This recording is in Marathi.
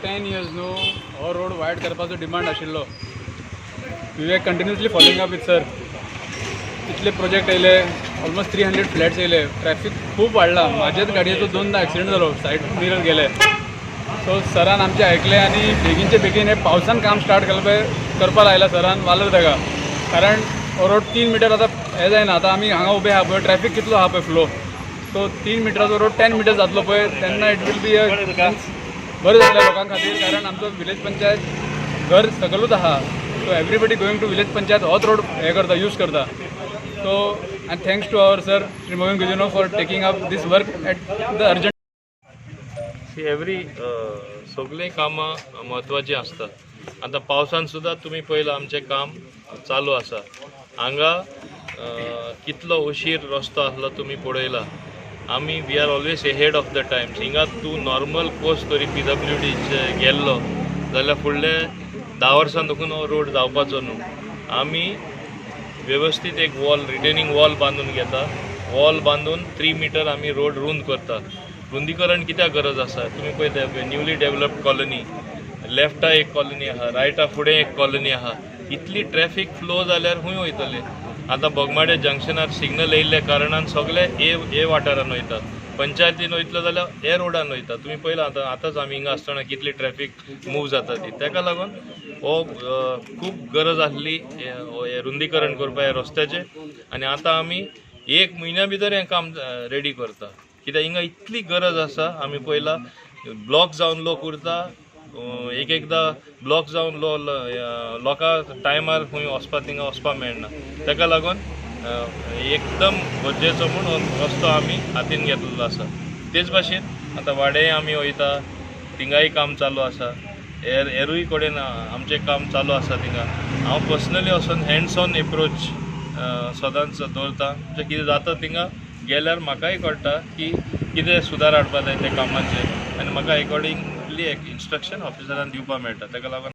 10 years न्हू हो रोड वायड करपाचो डिमांड आशिल्लो. We were continuously following up with sir. इतले प्रोजेक्ट येयले, ऑलमोस्ट 300 फ्लॅट्स येयले. ट्रॅफिक खूब वाडला. म्हाजेच गाडयेचो 2दा ॲक्सिडेंट जालो, सायड मिरर गेले. सो सरान आमचे ऐकले आनी बेगीनचे बेगीन हे पावसान काम स्टार्ट केलं पळय करपा लायला सरान वालर ताका. कारण हो रोड 3 मिटर आतां हे जायना. आतां आमी हांगा उबे आहा पळय, ट्रॅफिक कितलो आहा पळय फ्लो. सो 3 मिटराचो रोड 10 मिटर जातलो पळय, तेन्ना इट वील बी बरें जातलें लोकां खातीर. कारण आमचो विलेज पंचायत घर सकलूच आहा. So everybody going to village panchayat होच रोड हे करता, यूज करता. So and thanks to our sir Shri Mohan गुजिनो for taking up this work at the urgent. Every सगळीं कामां म्हत्वाचीं आसता. आतां पावसान सुद्दां तुमी पळयलां आमचें काम चालू आसा. हांगा कितलो उशीर रस्तो आसलो तुमी पळयला. आमी we are always ahead of the times. हिंगा तूं नॉर्मल कोर्स तरी PWDचे गेल्लो जाल्यार फुडले 10 वर्सां देखून हो रोड जावपाचो न्हू. आमी वेवस्थीत एक वॉल, रिटेनिंग वॉल बांदून घेता. वॉल बांदून 3 मिटर आमी रोड रुंद करता. रुंदीकरण कित्याक गरज आसा तुमी पळयता, न्यूली डेवलप्ड कॉलनी, लेफ्टा एक कॉलनी आहा, रायटा फुडें एक कॉलनी आहा. इतली ट्रॅफिक फ्लो जाल्यार खूंय वयतले. आतां बोगमाडे जंक्शनार सिग्नल येयल्ले कारणान सगळे ए वाठारान वयतात. पंचायतीन वयतलो जाल्यार हे रोडान वयता. तुमी पळयलां आतांच आमी हिंगा आसतना कितली ट्रॅफिक मूव जाता ती. ताका लागून हो खूब गरज आसली हे रुंदीकरण करपा ह्या रस्त्याचें. आनी आतां आमी 1 म्हयन्या भितर हें काम रेडी करता. कित्याक हिंगा इतली गरज आसा. आमी पळयलां ब्लॉक जावन लोक उरता. एकदां ब्लॉक जावन लोकांक टायमार खंय वचपाक थिंगा वचपाक मेळना. ताका लागून एकदम गरजेचो म्हणून रस्तो आमी हातीन घेतलेलो आसा. तेच भाशेन आतां वाडेय आमी वयता, थिंगाय काम चालू आसा. हेरूय कडेन आमचें काम चालू आसा थिंगा. हांव पर्सनली वचून हँड्स ऑन एप्रोच सदांच दवरता. म्हणजे कितें जाता थिंगा गेल्यार म्हाकाय कळटा की कितें सुदार हाडपा जाय त्या कामाचेर, आनी म्हाका एकॉर्डिंगली एक इन्स्ट्रक्शन ऑफिसरान दिवपाक मेळटा. ताका लागून